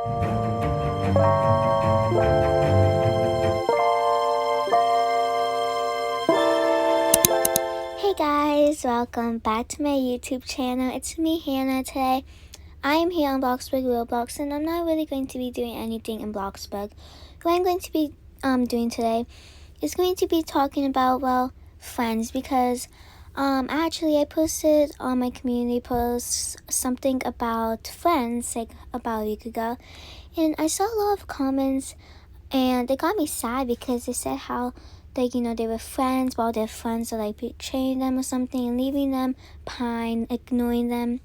Hey guys, welcome back to my YouTube channel. It's me, Hannah. Today, I am here on Bloxburg Roblox, and I'm not really going to be doing anything in Bloxburg. What I'm going to be doing today is going to be talking about, well, friends, because actually I posted on my community post something about friends like about a week ago, and I saw a lot of comments, and it got me sad because they said how they were friends, while their friends are like betraying them or something and leaving them behind, ignoring them.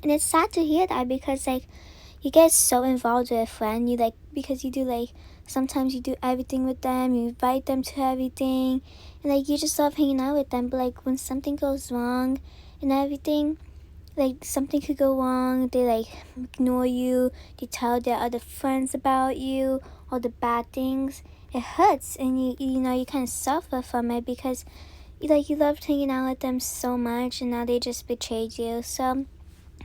And it's sad to hear that because you get so involved with a friend, because you do sometimes you do everything with them, you invite them to everything, and you just love hanging out with them. But when something goes wrong and everything, something could go wrong, they ignore you, they tell their other friends about you, all the bad things. It hurts, and you kind of suffer from it because you loved hanging out with them so much, and now they just betrayed you. So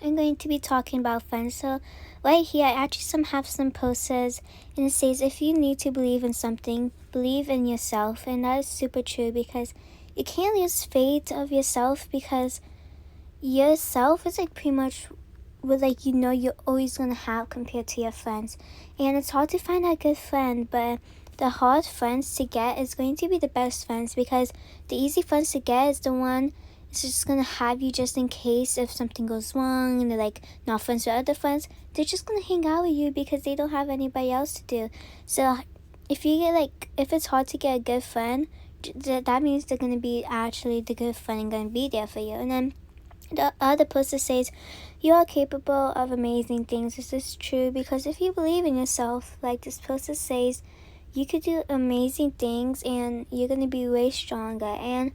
I'm going to be talking about friends. So right here I actually have some posters, and it says, if you need to believe in something, believe in yourself. And that is super true, because you can't lose faith of yourself, because yourself is pretty much what you're always gonna have compared to your friends. And it's hard to find a good friend, but the hard friends to get is going to be the best friends, because the easy friends to get is the one is just gonna have you just in case if something goes wrong, and they're not friends with other friends. They're just gonna hang out with you because they don't have anybody else to do. So if you get if it's hard to get a good friend, that means they're gonna be actually the good friend and gonna be there for you. And then the other poster says, you are capable of amazing things. This is true, because if you believe in yourself, like this poster says, you could do amazing things, and you're going to be way stronger. And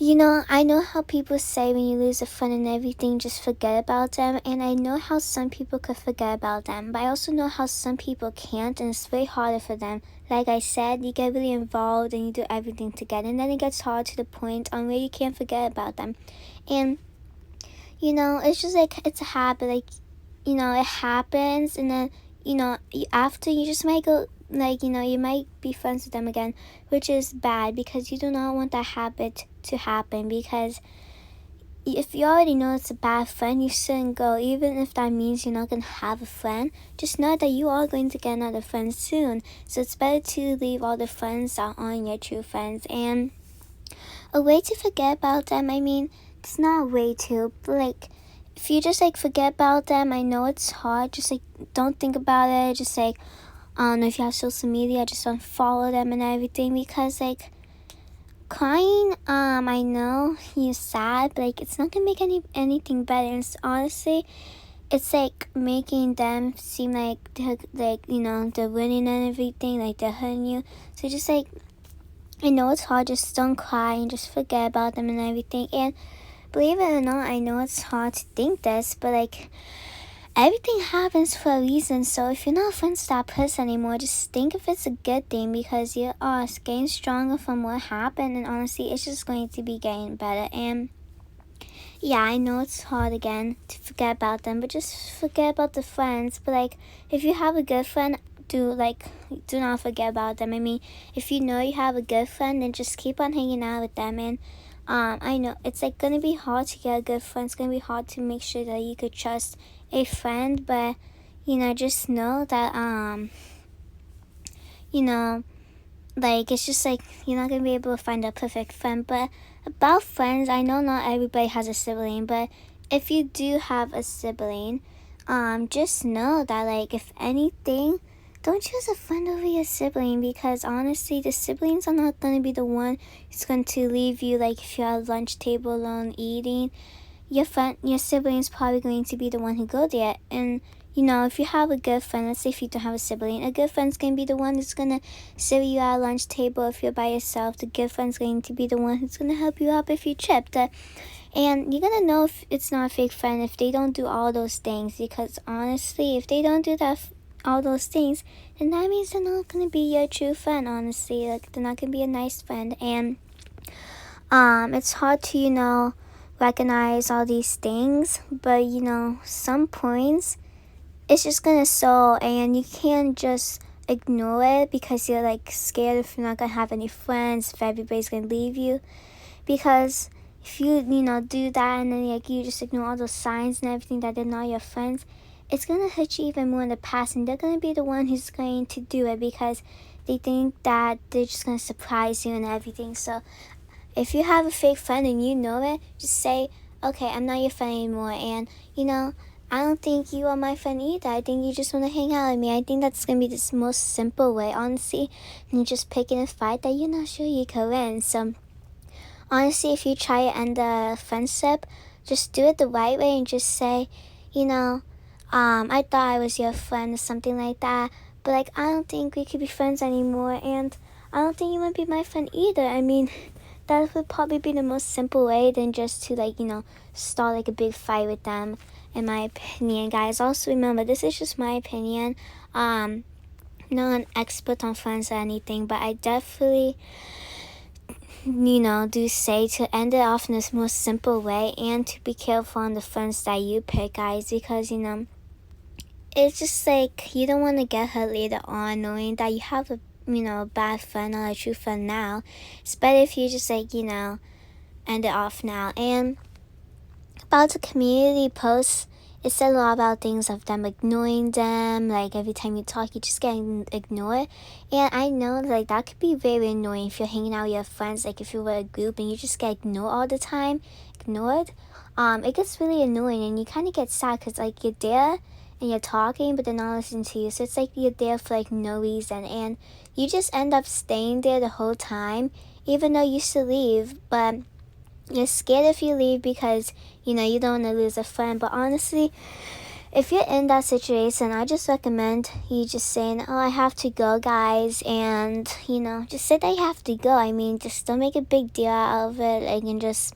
I know how people say when you lose a friend and everything, just forget about them. And I know how some people could forget about them, but I also know how some people can't, and it's way harder for them. Like I said, you get really involved and you do everything together, and then it gets hard to the point on where you can't forget about them. And it's just it's a habit. It happens, and then after you just might go, you might be friends with them again, which is bad, because you do not want that habit to happen. Because if you already know it's a bad friend, you shouldn't go, even if that means you're not going to have a friend. Just know that you are going to get another friend soon, so it's better to leave all the friends that aren't your true friends. And a way to forget about them, it's not a way to, but if you just forget about them, I know it's hard, just don't think about it. Just I don't know, if you have social media, just unfollow them and everything, because crying, I know you're sad, but it's not gonna make anything better. And honestly, it's making them seem they're they're winning and everything, they're hurting you. So just I know it's hard, just don't cry and just forget about them and everything. And believe it or not, I know it's hard to think this, but everything happens for a reason. So if you're not friends with that person anymore, just think if it's a good thing, because you are getting stronger from what happened, and honestly, it's just going to be getting better. And yeah, I know it's hard again to forget about them, but just forget about the friends. But if you have a good friend, do not forget about them. If you know you have a good friend, then just keep on hanging out with them. And I know it's gonna be hard to get a good friend. It's gonna be hard to make sure that you could trust a friend, but just know that it's just you're not gonna be able to find a perfect friend. But about friends, I know not everybody has a sibling, but if you do have a sibling, just know that if anything, don't choose a friend over your sibling, because honestly, the siblings are not going to be the one who's going to leave you. If you're at lunch table alone eating, your sibling is probably going to be the one who go there. And if you have a good friend, let's say if you don't have a sibling, a good friend's going to be the one that's going to sit with you at a lunch table. If you're by yourself, the good friend's going to be the one who's going to help you up if you tripped. And you're going to know if it's not a fake friend if they don't do all those things, because honestly, if they don't do all those things, then that means they're not going to be your true friend. Honestly, they're not going to be a nice friend. And it's hard to recognize all these things, but some points it's just gonna show, and you can't just ignore it because you're like scared if you're not gonna have any friends, if everybody's gonna leave you. Because if you do that, and then like you just ignore all those signs and everything that they're not your friends, it's gonna hurt you even more in the past, and they're gonna be the one who's going to do it because they think that they're just gonna surprise you and everything. So if you have a fake friend and you know it, just say, okay, I'm not your friend anymore, and I don't think you are my friend either. I think you just want to hang out with me. I think that's going to be the most simple way, honestly, than just picking a fight that you're not sure you can win. So, honestly, if you try to end the friendship, just do it the right way and just say, I thought I was your friend or something like that, but like, I don't think we could be friends anymore, and I don't think you want to be my friend either. I mean, that would probably be the most simple way than just to start like a big fight with them, in my opinion, guys. Also remember, this is just my opinion. Not an expert on friends or anything, but I definitely do say to end it off in this most simple way, and to be careful on the friends that you pick, guys, because it's just like you don't want to get hurt later on knowing that you have a bad friend or a true friend now. It's better if you just end it off now. And about the community posts, it said a lot about things of them ignoring them, like every time you talk you just get ignored. And I know like that could be very annoying if you're hanging out with your friends, like if you were a group and you just get ignored all the time. It gets really annoying, and you kind of get sad because like you're there and you're talking, but they're not listening to you. So it's like you're there for like no reason, and you just end up staying there the whole time, even though you should leave, but you're scared if you leave because you don't want to lose a friend. But honestly, if you're in that situation, I just recommend you just saying, oh, I have to go, guys, and just say that you have to go. I mean, just don't make a big deal out of it, like, and just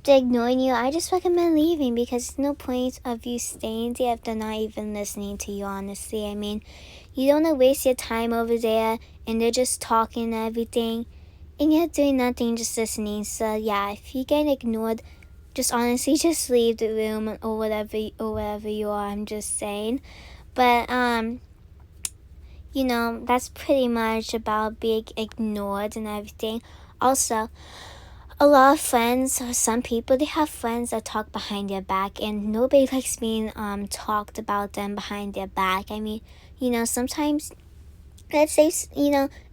ignoring you. I just recommend leaving, because there's no point of you staying there if they're not even listening to you, honestly. I mean, you don't want to waste your time over there and they're just talking and everything and you're doing nothing, just listening. So yeah, if you get ignored, just honestly just leave the room or wherever you are. I'm just saying. But that's pretty much about being ignored and everything. Also, a lot of friends, or some people, they have friends that talk behind their back, and nobody likes being talked about them behind their back. I mean, sometimes, let's say,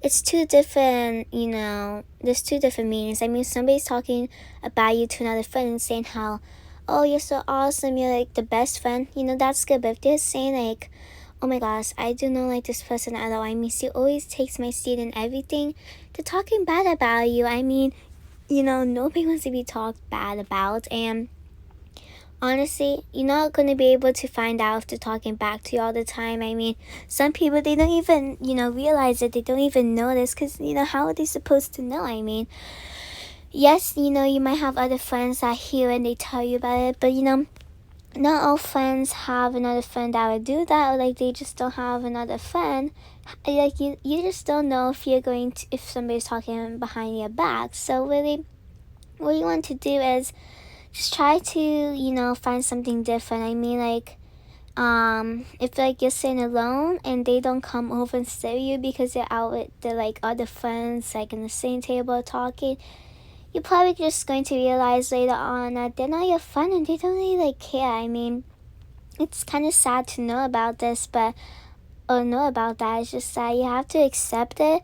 it's two different, there's two different meanings. I mean, somebody's talking about you to another friend and saying how, oh, you're so awesome, you're like the best friend, that's good. But if they're saying like, oh my gosh, I do not like this person at all, I mean, she always takes my seat and everything, they're talking bad about you. I mean, nobody wants to be talked bad about, and honestly, you're not going to be able to find out if they're talking back to you all the time. I mean, some people, they don't even, realize it. They don't even notice, because, how are they supposed to know? I mean, yes, you might have other friends that hear and they tell you about it, but, not all friends have another friend that would do that, or like they just don't have another friend. Like you just don't know if somebody's talking behind your back. So really, what you want to do is just try to find something different. I mean, like if like you're sitting alone and they don't come over and sit with you because they're out with their like other friends, like in the same table talking, you're probably just going to realize later on that they're not your friend and they don't really like care. I mean, it's kind of sad to know about this, or know about that. It's just that you have to accept it.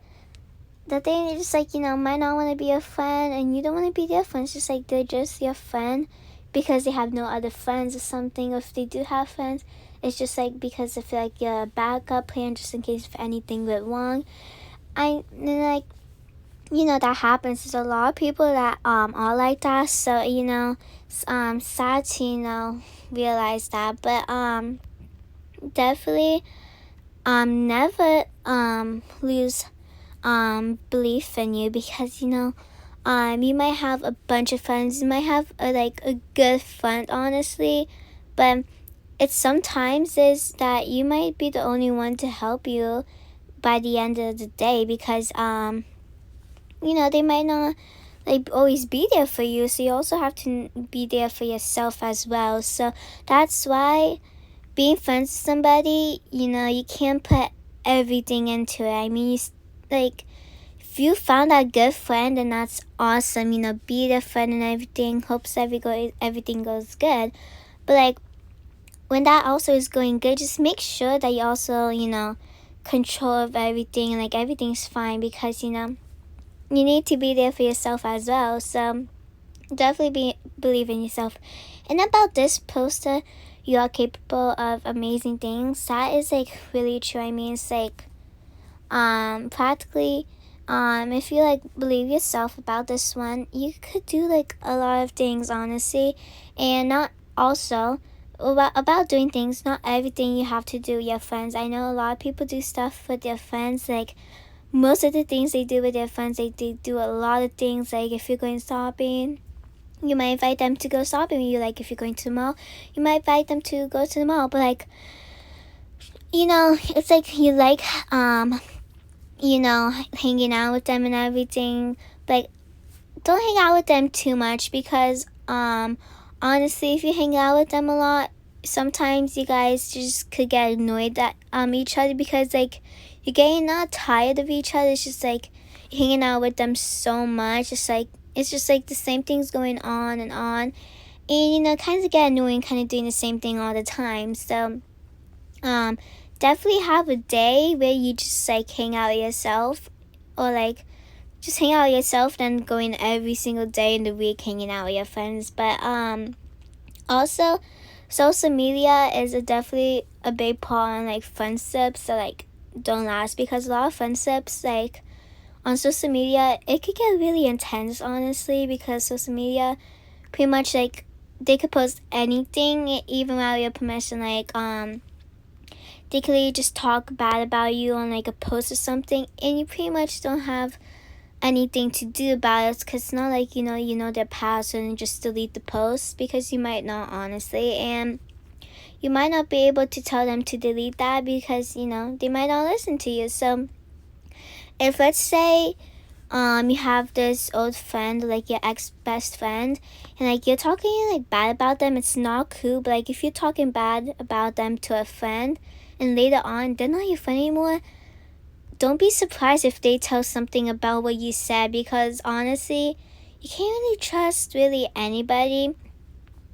That they just like, might not want to be your friend, and you don't want to be their friend. It's just like they're just your friend because they have no other friends or something. Or if they do have friends, it's just like because if like you're a backup plan just in case if anything went wrong. That happens. There's a lot of people that are like that. So sad to realize that. But definitely never lose belief in you, because you might have a bunch of friends. You might have a good friend, honestly, but it's sometimes is that you might be the only one to help you by the end of the day, because they might not like always be there for you, so you also have to be there for yourself as well. So that's why being friends with somebody, you can't put everything into it. I mean, like, if you found a good friend, then that's awesome. Be their friend and everything. Hopes everything goes good. But like, when that also is going good, just make sure that you also, control of everything, and like everything's fine, because you need to be there for yourself as well. So definitely believe in yourself. And about this poster, you are capable of amazing things. That is like really true. I mean, it's like practically, if you like believe yourself about this one, you could do like a lot of things, honestly. And not also about doing things, not everything you have to do with your friends. I know a lot of people do stuff with their friends, like most of the things they do with their friends, they do a lot of things. Like if you're going shopping, you might invite them to go shopping with you. Like if you're going to the mall, you might invite them to go to the mall. But like, it's like you like hanging out with them and everything. Like, don't hang out with them too much, because honestly, if you hang out with them a lot, sometimes you guys just could get annoyed at each other, because like you're getting not tired of each other. It's just like hanging out with them so much. It's just like the same things going on and on, and kind of get annoying, kind of doing the same thing all the time. So definitely have a day where you just like hang out with yourself, or like just hang out with yourself, then going every single day in the week hanging out with your friends. But also, social media is definitely a big part on like friendships. So like, don't last, because a lot of friendships like on social media, it could get really intense, honestly, because social media pretty much like they could post anything even without your permission. Like they could just talk bad about you on like a post or something, and you pretty much don't have anything to do about it, because it's not like you know their password and just delete the post, because you might not, honestly. And you might not be able to tell them to delete that, because they might not listen to you. So if, let's say, you have this old friend, like your ex-best friend, and like you're talking like bad about them, it's not cool. But like if you're talking bad about them to a friend, and later on they're not your friend anymore, don't be surprised if they tell something about what you said, because honestly, you can't really trust really anybody,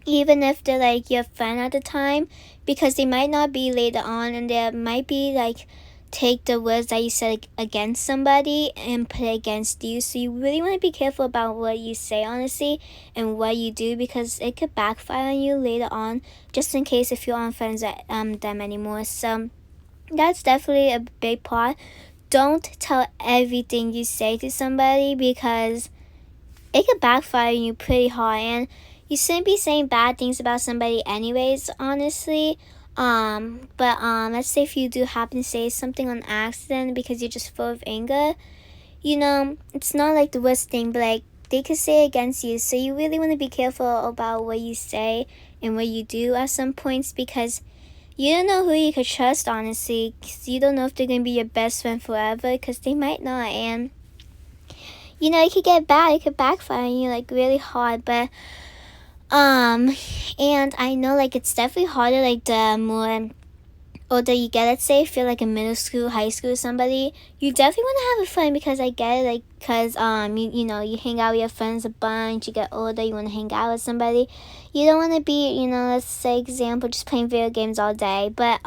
even if they're like your friend at the time, because they might not be later on, and they might be like take the words that you said against somebody and put it against you. So you really want to be careful about what you say, honestly, and what you do, because it could backfire on you later on, just in case if you aren't friends with them anymore. So that's definitely a big part. Don't tell everything you say to somebody, because it could backfire on you pretty hard, and you shouldn't be saying bad things about somebody anyways, honestly. But let's say if you do happen to say something on accident because you're just full of anger, it's not like the worst thing, but like they could say it against you. So you really want to be careful about what you say and what you do at some points, because you don't know who you could trust, honestly, because you don't know if they're going to be your best friend forever, because they might not. And it could get bad, it could backfire on you like really hard. But and I know like it's definitely harder like the more older you get. Let's say if you're like in middle school, high school, somebody, you definitely want to have a friend, because I get it, like, because you hang out with your friends a bunch, you get older, you want to hang out with somebody, you don't want to be, let's say example, just playing video games all day. But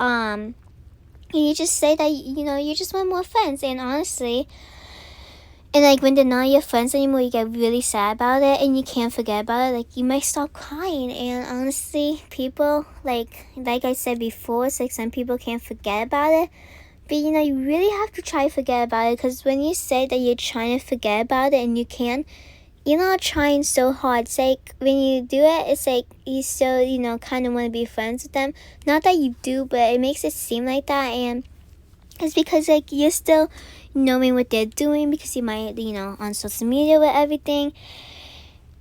you just say that you just want more friends. And honestly, and like when they're not your friends anymore, you get really sad about it, and you can't forget about it. Like you might stop crying. And honestly, people like I said before, it's like some people can't forget about it, but you really have to try to forget about it, because when you say that you're trying to forget about it and you can't, you're not trying so hard. It's like when you do it, it's like you still kind of want to be friends with them. Not that you do, but it makes it seem like that. And it's because like you're still knowing what they're doing, because you might on social media with everything,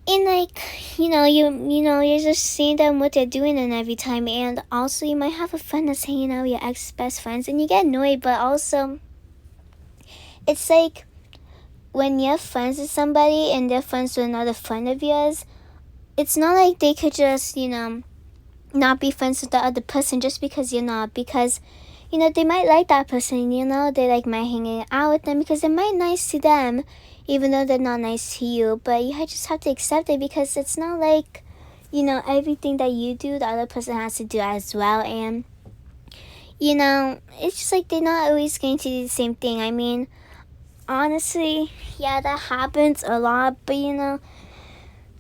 and like you're just seeing them what they're doing and every time. And also you might have a friend that's hanging out with your ex-best friends, and you get annoyed. But also it's like when you're friends with somebody and they're friends with another friend of yours, it's not like they could just not be friends with the other person just because you're not, because they might like that person, they like might hanging out with them because they might nice to them even though they're not nice to you. But you just have to accept it, because it's not like everything that you do the other person has to do as well. And it's just like they're not always going to do the same thing. I mean, honestly, yeah, that happens a lot, but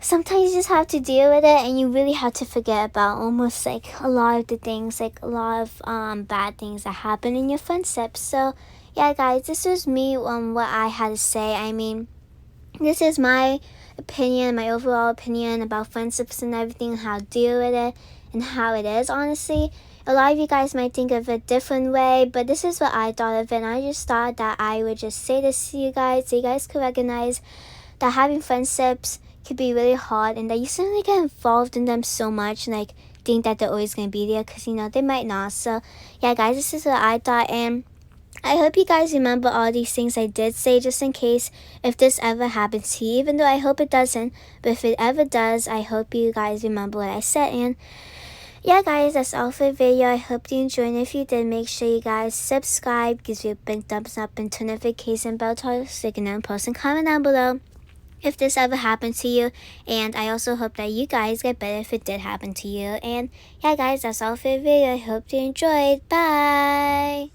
sometimes you just have to deal with it, and you really have to forget about almost like a lot of the things, like a lot of bad things that happen in your friendships. So yeah, guys, this was me what I had to say. I mean, this is my opinion, my overall opinion about friendships and everything, how to deal with it and how it is. Honestly, a lot of you guys might think of it a different way, but this is what I thought of it, and I just thought that I would just say this to you guys so you guys could recognize that having friendships could be really hard, and that you suddenly get involved in them so much and like think that they're always going to be there, because they might not. So yeah, guys, this is what I thought, and I hope you guys remember all these things I did say, just in case if this ever happens to you, even though I hope it doesn't. But if it ever does, I hope you guys remember what I said. And yeah, guys, that's all for the video. I hope you enjoyed, and if you did, make sure you guys subscribe, give you a big thumbs up, and turn notification bell to so you can then post and comment down below if this ever happened to you. And I also hope that you guys get better if it did happen to you. And yeah, guys, that's all for the video. I hope you enjoyed. Bye.